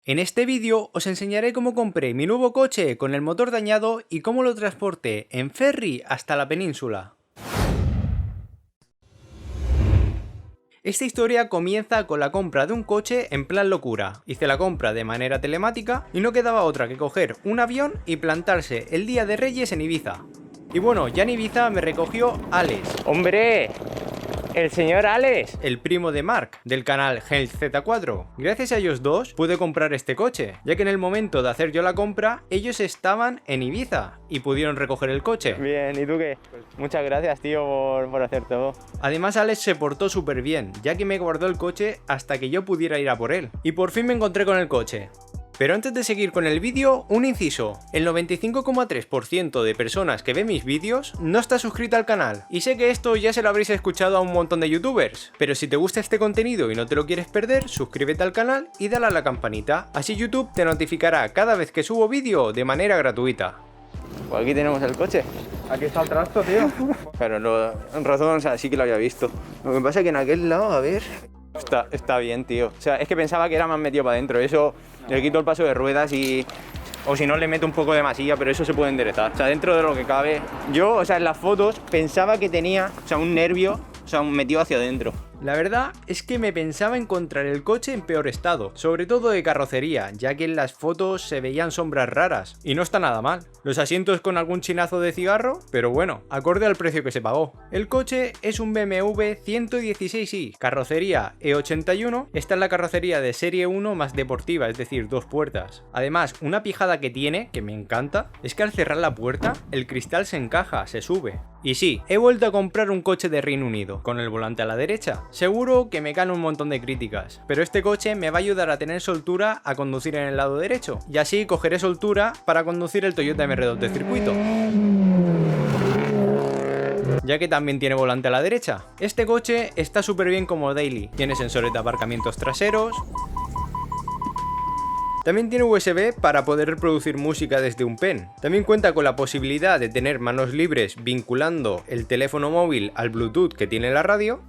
En este vídeo os enseñaré cómo compré mi nuevo coche con el motor dañado y cómo lo transporté en ferry hasta la península. Esta historia comienza con la compra de un coche en plan locura. Hice la compra de manera telemática y no quedaba otra que coger un avión y plantarse el día de Reyes en Ibiza. Y bueno, ya en Ibiza me recogió Alex. ¡Hombre! ¡El señor Alex! El primo de Mark, del canal Health Z4. Gracias a ellos dos pude comprar este coche, ya que en el momento de hacer yo la compra, ellos estaban en Ibiza y pudieron recoger el coche. Bien, ¿y tú qué? Muchas gracias, tío, por hacer todo. Además, Alex se portó súper bien, ya que me guardó el coche hasta que yo pudiera ir a por él. Y por fin me encontré con el coche. Pero antes de seguir con el vídeo, un inciso. El 95,3% de personas que ven mis vídeos no está suscrita al canal. Y sé que esto ya se lo habréis escuchado a un montón de youtubers. Pero si te gusta este contenido y no te lo quieres perder, suscríbete al canal y dale a la campanita. Así YouTube te notificará cada vez que subo vídeo de manera gratuita. Pues aquí tenemos el coche. Aquí está el trasto, tío. Pero en razón, o sea, sí que lo había visto. Lo que pasa es que en aquel lado, a ver... Está bien, tío. O sea, es que pensaba que era más metido para adentro. Eso, le quito el paso de ruedas y... O si no, le meto un poco de masilla, pero eso se puede enderezar. O sea, dentro de lo que cabe... Yo, o sea, en las fotos pensaba que tenía, o sea, un nervio, o sea, un metido hacia adentro. La verdad es que me pensaba encontrar el coche en peor estado, sobre todo de carrocería, ya que en las fotos se veían sombras raras, y no está nada mal. Los asientos con algún chinazo de cigarro, pero bueno, acorde al precio que se pagó. El coche es un BMW 116i, carrocería E81, esta es la carrocería de serie 1 más deportiva, es decir, 2 puertas. Además, una pijada que tiene, que me encanta, es que al cerrar la puerta, el cristal se encaja, se sube. Y sí, he vuelto a comprar un coche de Reino Unido, con el volante a la derecha. Seguro que me caen un montón de críticas, pero este coche me va a ayudar a tener soltura a conducir en el lado derecho, y así cogeré soltura para conducir el Toyota MR2 de circuito, ya que también tiene volante a la derecha. Este coche está súper bien como daily, tiene sensores de aparcamientos traseros. También tiene USB para poder reproducir música desde un pen. También cuenta con la posibilidad de tener manos libres vinculando el teléfono móvil al Bluetooth que tiene la radio.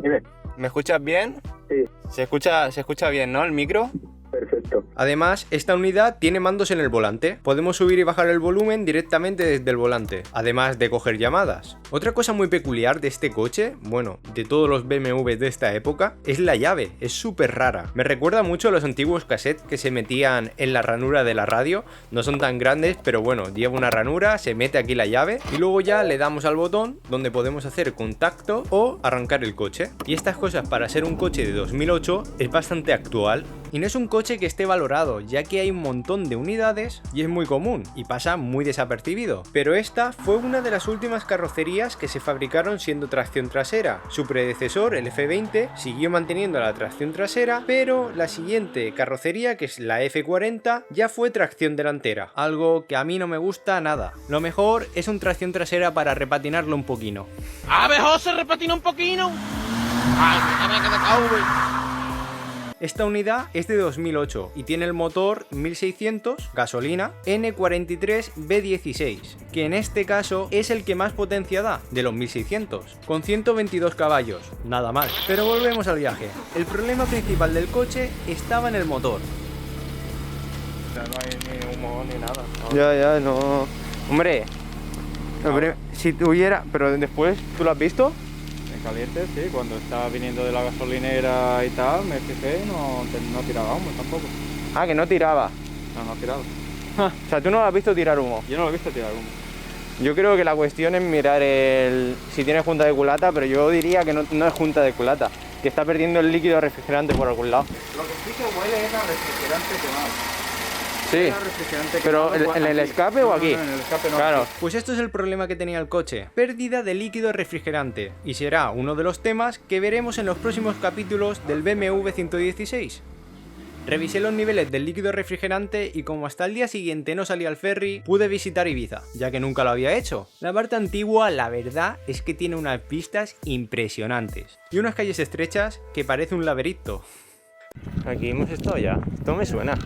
Dime. ¿Me escuchas bien? Sí, Se escucha bien, ¿no? El micro. perfecto. Además, esta unidad tiene mandos en el volante. Podemos subir y bajar el volumen directamente desde el volante, además de coger llamadas. Otra cosa muy peculiar de este coche, bueno, de todos los BMW de esta época, es la llave. Es súper rara. Me recuerda mucho a los antiguos cassettes que se metían en la ranura de la radio. No son tan grandes, pero bueno, lleva una ranura, se mete aquí la llave y luego ya le damos al botón donde podemos hacer contacto o arrancar el coche. Y estas cosas, para ser un coche de 2008, es bastante actual. Y no es un coche que esté valorado, ya que hay un montón de unidades y es muy común y pasa muy desapercibido. Pero esta fue una de las últimas carrocerías que se fabricaron siendo tracción trasera. Su predecesor, el F20, siguió manteniendo la tracción trasera, pero la siguiente carrocería, que es la F40, ya fue tracción delantera, algo que a mí no me gusta nada. Lo mejor es un tracción trasera para repatinarlo un poquito. A ver, José, repatina un poquito. Ay, que te cago, güey. Esta unidad es de 2008 y tiene el motor 1600 gasolina N43B16, que en este caso es el que más potencia da de los 1600, con 122 caballos, nada mal. Pero volvemos al viaje. El problema principal del coche estaba en el motor. O sea, no hay ni humo ni nada. Ya, no... Hombre, si tuviera... Pero después, ¿tú lo has visto? En caliente, sí, cuando estaba viniendo de la gasolinera y tal, me fijé y no tiraba humo tampoco. Ah, que no tiraba. No tiraba. O sea, tú no lo has visto tirar humo. Yo no lo he visto tirar humo. Yo creo que la cuestión es mirar si tiene junta de culata, pero yo diría que no es junta de culata, que está perdiendo el líquido refrigerante por algún lado. Lo que sí que huele es a refrigerante quemado. Sí, pero ¿en el escape o aquí? No, en el escape no. Claro. Pues esto es el problema que tenía el coche, pérdida de líquido refrigerante, y será uno de los temas que veremos en los próximos capítulos del BMW 116. Revisé los niveles del líquido refrigerante y como hasta el día siguiente no salía al ferry, pude visitar Ibiza, ya que nunca lo había hecho. La parte antigua, la verdad, es que tiene unas vistas impresionantes y unas calles estrechas que parece un laberinto. Aquí hemos estado ya. Esto me suena.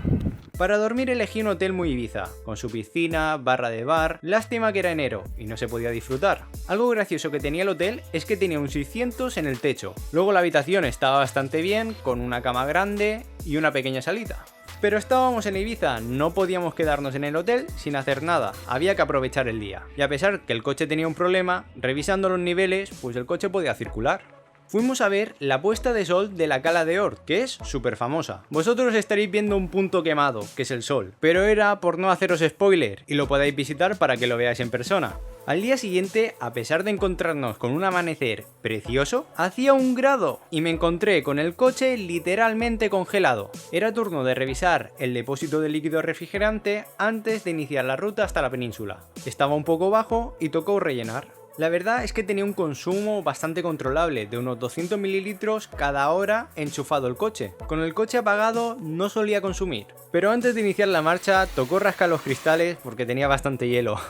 Para dormir elegí un hotel muy Ibiza, con su piscina, barra de bar, lástima que era enero y no se podía disfrutar. Algo gracioso que tenía el hotel es que tenía un 600 en el techo. Luego la habitación estaba bastante bien, con una cama grande y una pequeña salita. Pero estábamos en Ibiza, no podíamos quedarnos en el hotel sin hacer nada, había que aprovechar el día. Y a pesar que el coche tenía un problema, revisando los niveles, pues el coche podía circular. Fuimos a ver la puesta de sol de la Cala de Ort, que es súper famosa. Vosotros estaréis viendo un punto quemado, que es el sol, pero era por no haceros spoiler, y lo podáis visitar para que lo veáis en persona. Al día siguiente, a pesar de encontrarnos con un amanecer precioso, hacía 1 grado y me encontré con el coche literalmente congelado. Era turno de revisar el depósito de líquido refrigerante antes de iniciar la ruta hasta la península. Estaba un poco bajo y tocó rellenar. La verdad es que tenía un consumo bastante controlable, de unos 200 mililitros cada hora enchufado el coche. Con el coche apagado no solía consumir. Pero antes de iniciar la marcha tocó rascar los cristales porque tenía bastante hielo.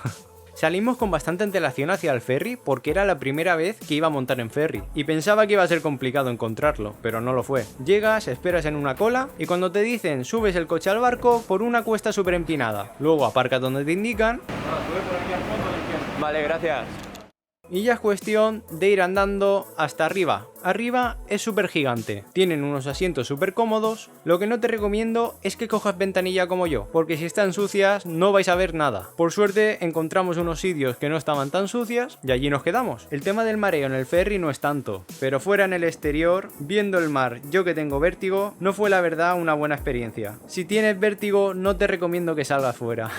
Salimos con bastante antelación hacia el ferry porque era la primera vez que iba a montar en ferry y pensaba que iba a ser complicado encontrarlo, pero no lo fue. Llegas, esperas en una cola y cuando te dicen subes el coche al barco por una cuesta súper empinada. Luego aparcas donde te indican. Vale, gracias. Y ya es cuestión de ir andando hasta arriba. Arriba es súper gigante, tienen unos asientos súper cómodos. Lo que no te recomiendo es que cojas ventanilla como yo, porque si están sucias no vais a ver nada. Por suerte encontramos unos sitios que no estaban tan sucias y allí nos quedamos. El tema del mareo en el ferry no es tanto, pero fuera en el exterior, viendo el mar, yo que tengo vértigo, no fue la verdad una buena experiencia. Si tienes vértigo no te recomiendo que salgas fuera.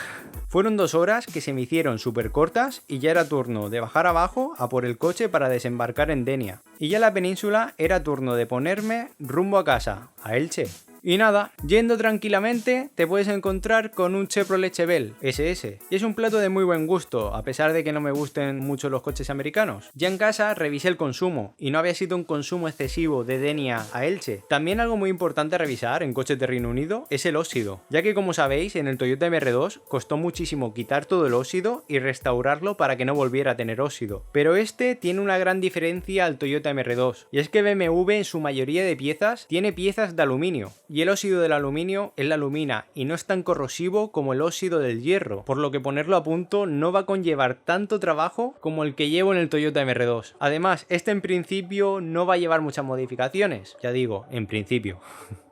Fueron 2 horas que se me hicieron súper cortas y ya era turno de bajar abajo a por el coche para desembarcar en Denia. Y ya la península era turno de ponerme rumbo a casa, a Elche. Y nada, yendo tranquilamente te puedes encontrar con un Chevrolet Chevelle SS. Y es un plato de muy buen gusto, a pesar de que no me gusten mucho los coches americanos. Ya en casa revisé el consumo, y no había sido un consumo excesivo de Denia a Elche. También algo muy importante a revisar en coches de Reino Unido es el óxido, ya que como sabéis en el Toyota MR2 costó muchísimo quitar todo el óxido y restaurarlo para que no volviera a tener óxido. Pero este tiene una gran diferencia al Toyota MR2, y es que BMW en su mayoría de piezas tiene piezas de aluminio. Y el óxido del aluminio es la alumina y no es tan corrosivo como el óxido del hierro, por lo que ponerlo a punto no va a conllevar tanto trabajo como el que llevo en el Toyota MR2. Además, este en principio no va a llevar muchas modificaciones, ya digo, en principio.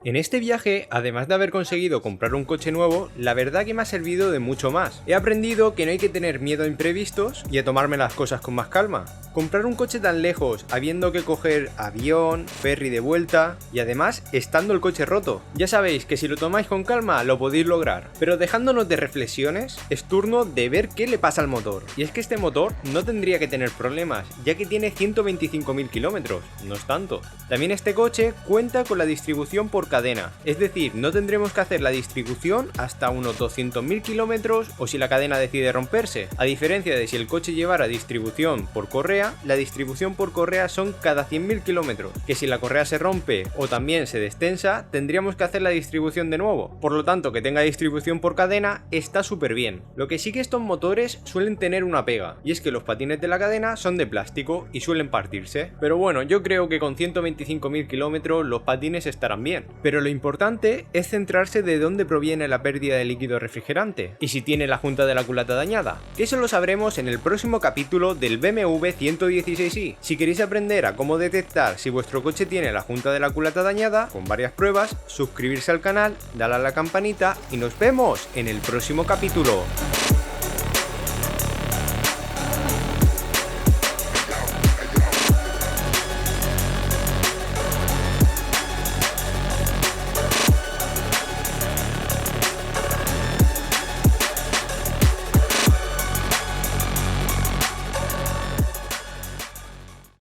En este viaje, además de haber conseguido comprar un coche nuevo, la verdad que me ha servido de mucho más. He aprendido que no hay que tener miedo a imprevistos y a tomarme las cosas con más calma. Comprar un coche tan lejos, habiendo que coger avión, ferry de vuelta y además estando el coche roto. Ya sabéis que si lo tomáis con calma lo podéis lograr. Pero dejándonos de reflexiones, es turno de ver qué le pasa al motor. Y es que este motor no tendría que tener problemas, ya que tiene 125.000 kilómetros, no es tanto. También este coche cuenta con la distribución por cadena, es decir, no tendremos que hacer la distribución hasta unos 200.000 kilómetros o si la cadena decide romperse, a diferencia de si el coche llevara distribución por correa, la distribución por correa son cada 100.000 kilómetros, que si la correa se rompe o también se destensa, tendríamos que hacer la distribución de nuevo, por lo tanto que tenga distribución por cadena está súper bien. Lo que sí que estos motores suelen tener una pega, y es que los patines de la cadena son de plástico y suelen partirse, pero bueno, yo creo que con 125.000 kilómetros los patines estarán bien. Pero lo importante es centrarse de dónde proviene la pérdida de líquido refrigerante y si tiene la junta de la culata dañada, que eso lo sabremos en el próximo capítulo del BMW 116i. Si queréis aprender a cómo detectar si vuestro coche tiene la junta de la culata dañada, con varias pruebas, suscribirse al canal, darle a la campanita y nos vemos en el próximo capítulo.